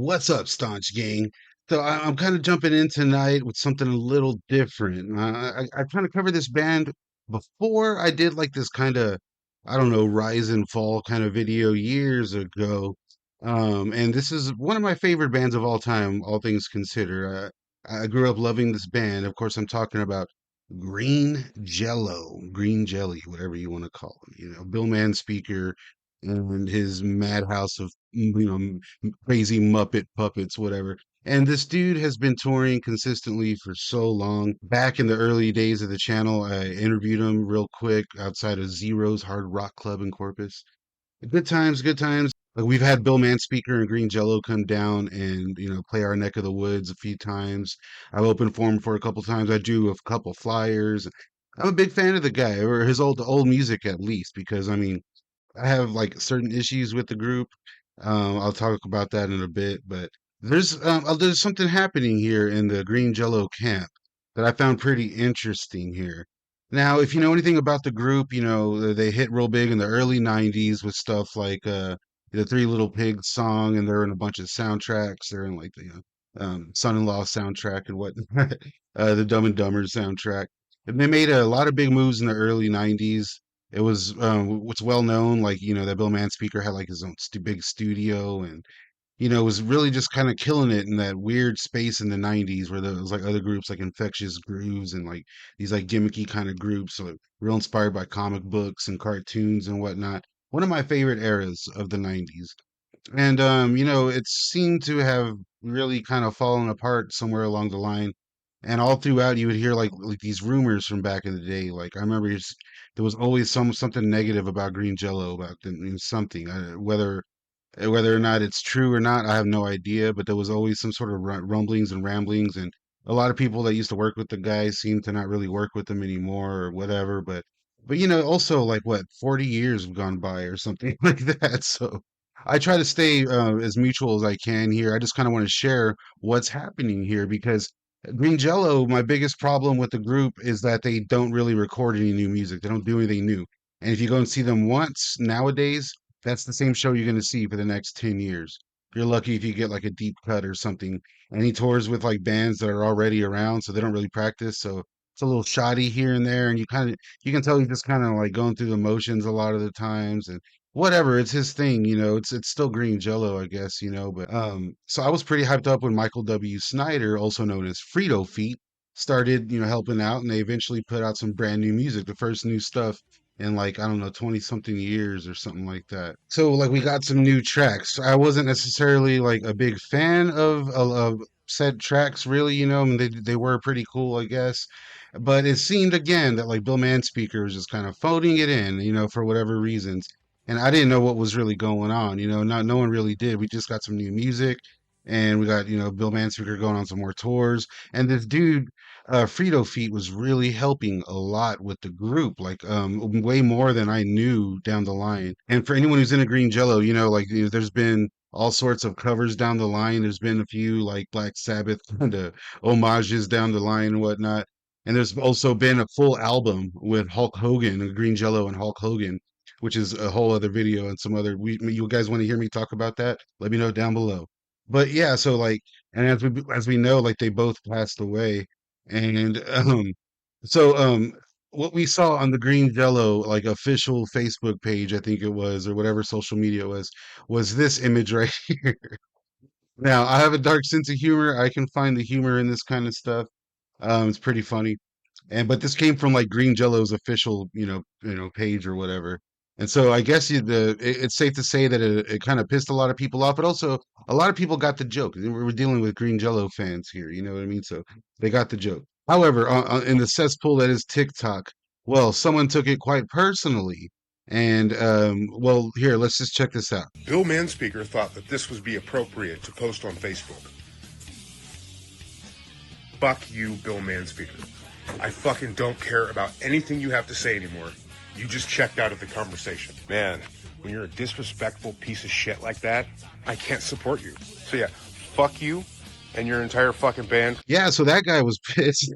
What's up, staunch gang? So I'm kind of jumping in tonight with something a little different. I kind of covered this band before. I did like this kind of, I don't know, rise and fall kind of video years ago. And this is one of my favorite bands of all time, all things considered. I grew up loving this band. Of course, I'm talking about Green Jello, Green Jelly, whatever you want to call them. Bill Manspeaker and his madhouse of crazy Muppet puppets, whatever. And this dude has been touring consistently for so long. Back in the early days of the channel, I interviewed him real quick outside of Zero's Hard Rock Club in Corpus. Good times, good times. Like we've had Bill Manspeaker and Green Jello come down and play our neck of the woods a few times. I've opened for him for a couple times. I do a couple flyers. I'm a big fan of the guy, or his old music at least, because I have like certain issues with the group. I'll talk about that in a bit, but there's something happening here in the Green Jello camp that I found pretty interesting here. Now, if you know anything about the group, they hit real big in the early '90s with stuff like the Three Little Pigs song, and they're in a bunch of soundtracks. They're in like the Son-in-Law soundtrack and what the Dumb and Dumber soundtrack. And they made a lot of big moves in the early '90s. It was what's well known, like that Bill Manspeaker had like his own big studio, and was really just kind of killing it in that weird space in the '90s where there was like other groups like Infectious Grooves and like these like gimmicky kind of groups, like real inspired by comic books and cartoons and whatnot. One of my favorite eras of the '90s. And it seemed to have really kind of fallen apart somewhere along the line. And all throughout, you would hear like these rumors from back in the day. Like I remember there was always something negative about Green Jello, about something, whether or not it's true or not, I have no idea. But there was always some sort of rumblings and ramblings, and a lot of people that used to work with the guy seem to not really work with them anymore or whatever. But also like what 40 years have gone by or something like that. So I try to stay as mutual as I can here. I just kind of want to share what's happening here because Green Jello, my biggest problem with the group is that they don't really record any new music. They don't do anything new. And if you go and see them once nowadays, that's the same show you're going to see for the next 10 years. You're lucky if you get like a deep cut or something. And he tours with like bands that are already around, so they don't really practice. So it's a little shoddy here and there. And you can tell he's just kind of like going through the motions a lot of the times. And whatever, it's his thing, it's still Green Jello, I guess, but so I was pretty hyped up when Michael W. Snyder, also known as Fredo Feet, started, helping out, and they eventually put out some brand new music, the first new stuff in like, I don't know, 20 something years or something like that. So like we got some new tracks. I wasn't necessarily like a big fan of said tracks really, I mean they were pretty cool, I guess. But it seemed again that like Bill Manspeaker was just kind of phoning it in, for whatever reasons. And I didn't know what was really going on, not no one really did. We just got some new music, and we got, Bill Manspeaker going on some more tours. And this dude, Fredo Feet, was really helping a lot with the group, like way more than I knew down the line. And for anyone who's in a Green Jello, like there's been all sorts of covers down the line. There's been a few like Black Sabbath kind of homages down the line and whatnot. And there's also been a full album with Hulk Hogan, Green Jello and Hulk Hogan, which is a whole other video and some other. You guys want to hear me talk about that? Let me know down below. But yeah, so like, and as we know, like they both passed away, and so what we saw on the Green Jello like official Facebook page, I think it was, or whatever social media it was this image right here. Now I have a dark sense of humor. I can find the humor in this kind of stuff. It's pretty funny. But this came from like Green Jello's official, page or whatever. And so I guess it's safe to say that it kind of pissed a lot of people off, but also a lot of people got the joke. We're dealing with Green Jello fans here, you know what I mean? So they got the joke. However, in the cesspool that is TikTok, well, someone took it quite personally. And well, here, let's just check this out. Bill Manspeaker thought that this would be appropriate to post on Facebook. Fuck you, Bill Manspeaker. I fucking don't care about anything you have to say anymore. You just checked out of the conversation. Man, when you're a disrespectful piece of shit like that, I can't support you. So yeah, fuck you and your entire fucking band. Yeah, so that guy was pissed.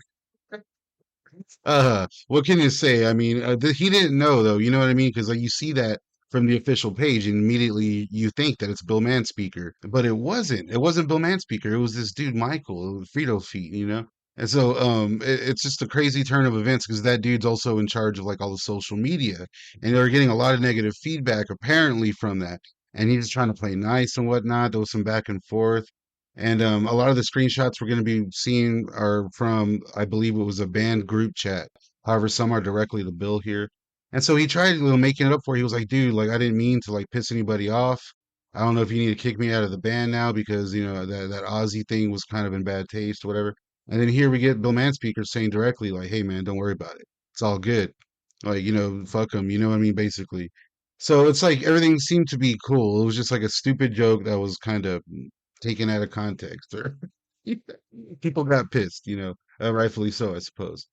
What can you say? I mean, he didn't know though. You know what I mean? Because like you see that from the official page, and immediately you think that it's Bill Manspeaker, but it wasn't. It wasn't Bill Manspeaker. It was this dude Michael Fredo Feet, you know. And so it's just a crazy turn of events because that dude's also in charge of like all the social media, and they're getting a lot of negative feedback apparently from that. And he's just trying to play nice and whatnot. There was some back and forth. And a lot of the screenshots we're going to be seeing are from, I believe it was a banned group chat. However, some are directly to Bill here. And so he tried, making it up for it. He was like, dude, like, I didn't mean to, like, piss anybody off. I don't know if you need to kick me out of the band now because, that Aussie thing was kind of in bad taste or whatever. And then here we get Bill Manspeaker saying directly, like, hey, man, don't worry about it. It's all good. Like, fuck him. You know what I mean? Basically. So it's like everything seemed to be cool. It was just like a stupid joke that was kind of taken out of context, or people got pissed, rightfully so, I suppose.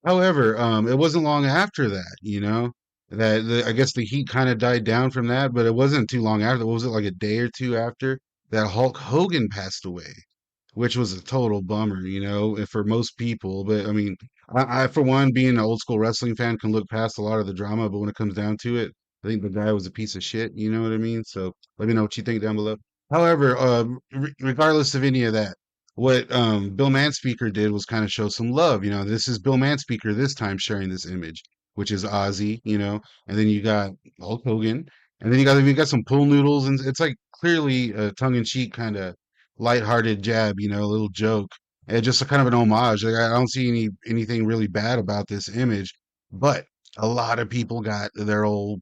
However, it wasn't long after that, that I guess the heat kind of died down from that, but it wasn't too long after. What was it, like a day or two after that Hulk Hogan passed away, which was a total bummer, for most people. But I mean, I for one, being an old school wrestling fan, can look past a lot of the drama. But when it comes down to it, I think the guy was a piece of shit. You know what I mean? So let me know what you think down below. However, regardless of any of that, what Bill Manspeaker did was kind of show some love. This is Bill Manspeaker this time sharing this image, which is Ozzy. And then you got Hulk Hogan, and then you got some pool noodles, and it's like clearly a tongue in cheek kind of lighthearted jab, a little joke, and just a kind of an homage. Like I don't see anything really bad about this image, but a lot of people got their old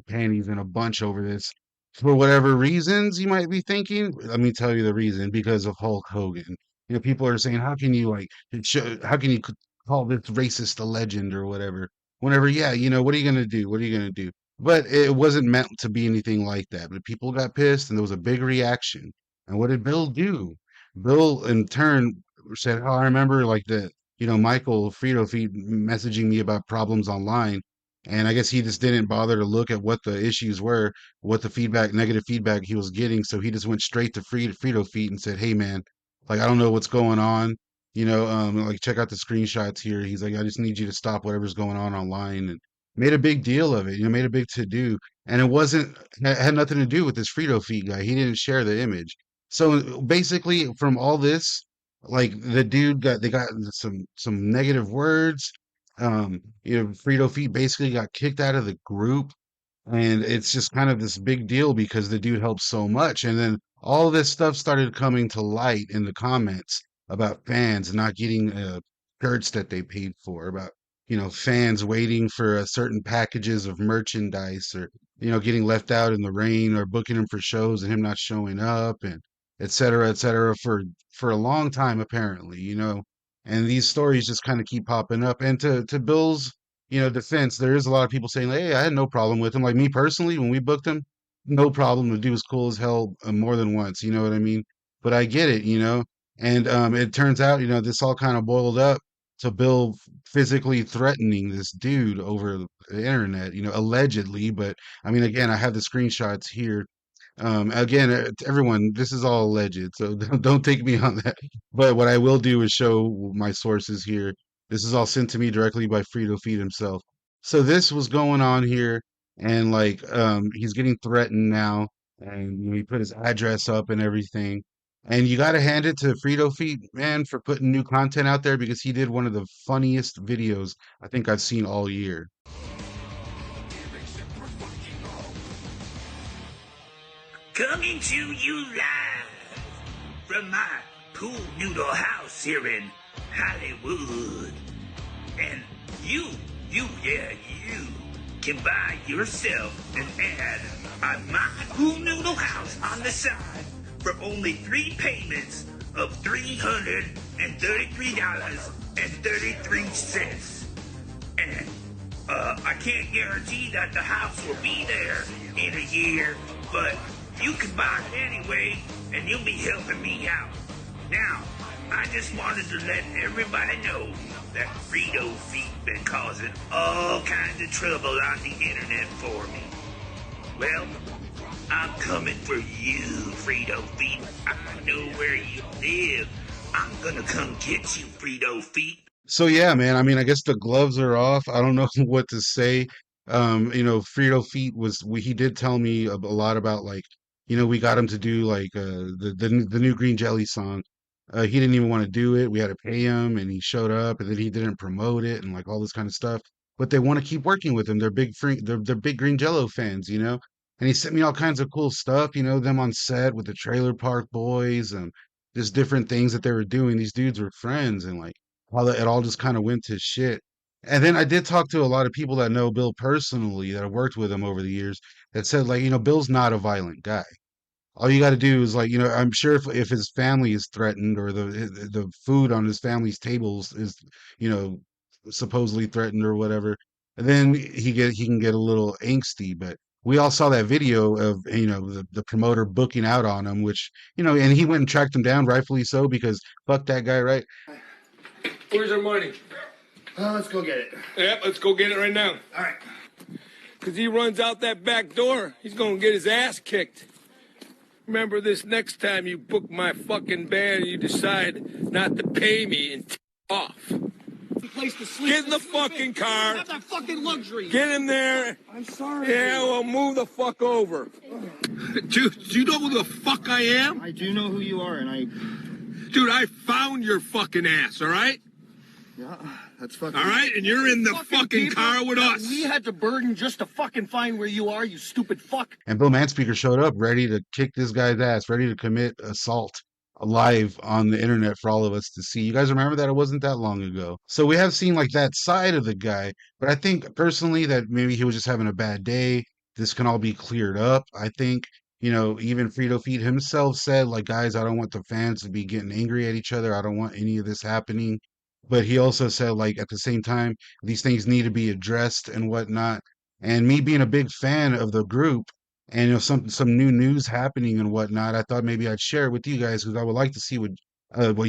panties in a bunch over this for whatever reasons you might be thinking. Let me tell you the reason: because of Hulk Hogan. People are saying, how can you how can you call this racist a legend or whatever? Whenever, yeah, what are you gonna do? What are you gonna do? But it wasn't meant to be anything like that. But people got pissed, and there was a big reaction. And what did Bill do? Bill, in turn, said, "Oh, I remember like Michael Fredo Feed messaging me about problems online." And I guess he just didn't bother to look at what the issues were, what the negative feedback he was getting. So he just went straight to Fredo Feet and said, "Hey, man, like, I don't know what's going on. Like, check out the screenshots here." He's like, "I just need you to stop whatever's going on online." And made a big deal of it, made a big to do. And it wasn't, had nothing to do with this Fredo Feet guy. He didn't share the image. So basically, from all this, like the dude they got some negative words. Fredo Feet basically got kicked out of the group, and it's just kind of this big deal because the dude helped so much. And then all this stuff started coming to light in the comments about fans not getting shirts that they paid for, about, fans waiting for certain packages of merchandise, or, getting left out in the rain, or booking him for shows and him not showing up, and et cetera, for a long time, apparently, and these stories just kind of keep popping up. And to Bill's defense, there is a lot of people saying, "Hey, I had no problem with him." Like me personally, when we booked him, no problem. The dude was cool as hell more than once. You know what I mean? But I get it, And it turns out, this all kind of boiled up to Bill physically threatening this dude over the internet, allegedly. But I mean, again, I have the screenshots here. Again, everyone, this is all alleged, so don't take me on that. But what I will do is show my sources here. This is all sent to me directly by Fredo Feed himself. So this was going on here, and like, he's getting threatened now, and he put his address up and everything. And you got to hand it to Fredo Feed, man, for putting new content out there, because he did one of the funniest videos I think I've seen all year. Coming to you live from my pool noodle house here in Hollywood. And you can buy yourself an ad on my pool noodle house on the side for only 3 payments of $333.33. And I can't guarantee that the house will be there in a year, but you can buy it anyway, and you'll be helping me out. Now, I just wanted to let everybody know that Fredo Feet been causing all kinds of trouble on the internet for me. Well, I'm coming for you, Fredo Feet. I know where you live. I'm gonna come get you, Fredo Feet. So yeah, man. I mean, I guess the gloves are off. I don't know what to say. Fredo Feet he did tell me a lot about like, we got him to do like the new Green Jelly song. He didn't even want to do it. We had to pay him, and he showed up, and then he didn't promote it, and like all this kind of stuff. But they want to keep working with him. They're big Green Jello fans, And he sent me all kinds of cool stuff, them on set with the Trailer Park Boys and just different things that they were doing. These dudes were friends, and like it all just kind of went to shit. And then I did talk to a lot of people that know Bill personally that have worked with him over the years that said, like, Bill's not a violent guy. All you got to do is like, I'm sure if his family is threatened or the food on his family's tables is, you know, supposedly threatened or whatever, then he can get a little angsty. But we all saw that video of, the promoter booking out on him, which, and he went and tracked him down, rightfully so, because fuck that guy, right? Where's our money? Let's go get it. Yep, let's go get it right now. All right. Because he runs out that back door, he's going to get his ass kicked. Remember this next time you book my fucking band and you decide not to pay me and off. Place to sleep. Get in the fucking car. Have that fucking luxury. Get in there. I'm sorry. Yeah, well, move the fuck over. Dude, do you know who the fuck I am? I do know who you are, and I... Dude, I found your fucking ass, all right? Yeah, that's fucking... All right, and you're in the fucking car with us. We had to burden just to fucking find where you are, you stupid fuck. And Bill Manspeaker showed up ready to kick this guy's ass, ready to commit assault live on the internet for all of us to see. You guys remember that? It wasn't that long ago. So we have seen like that side of the guy, but I think personally that maybe he was just having a bad day. This can all be cleared up. I think, even Fredo Feed himself said, like, guys, I don't want the fans to be getting angry at each other. I don't want any of this happening. But he also said, like, at the same time, these things need to be addressed and whatnot. And me being a big fan of the group, and some new news happening and whatnot, I thought maybe I'd share it with you guys because I would like to see what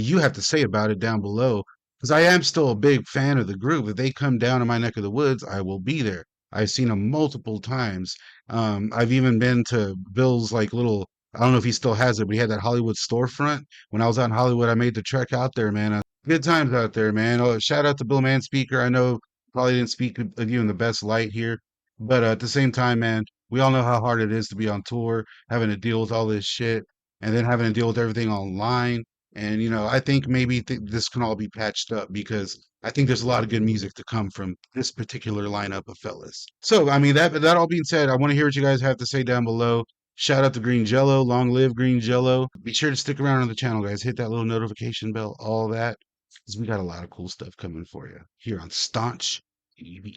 you have to say about it down below. Because I am still a big fan of the group. If they come down in my neck of the woods, I will be there. I've seen them multiple times. I've even been to Bill's like little. I don't know if he still has it, but he had that Hollywood storefront. When I was out in Hollywood, I made the trek out there, man. Good times out there, man. Oh, shout out to Bill Manspeaker. I know probably didn't speak of you in the best light here, but at the same time, man, we all know how hard it is to be on tour, having to deal with all this shit, and then having to deal with everything online. And I think maybe this can all be patched up because I think there's a lot of good music to come from this particular lineup of fellas. So, I mean, that all being said, I want to hear what you guys have to say down below. Shout out to Green Jello, long live Green Jello. Be sure to stick around on the channel, guys. Hit that little notification bell, all that, because we got a lot of cool stuff coming for you here on Staunch TV.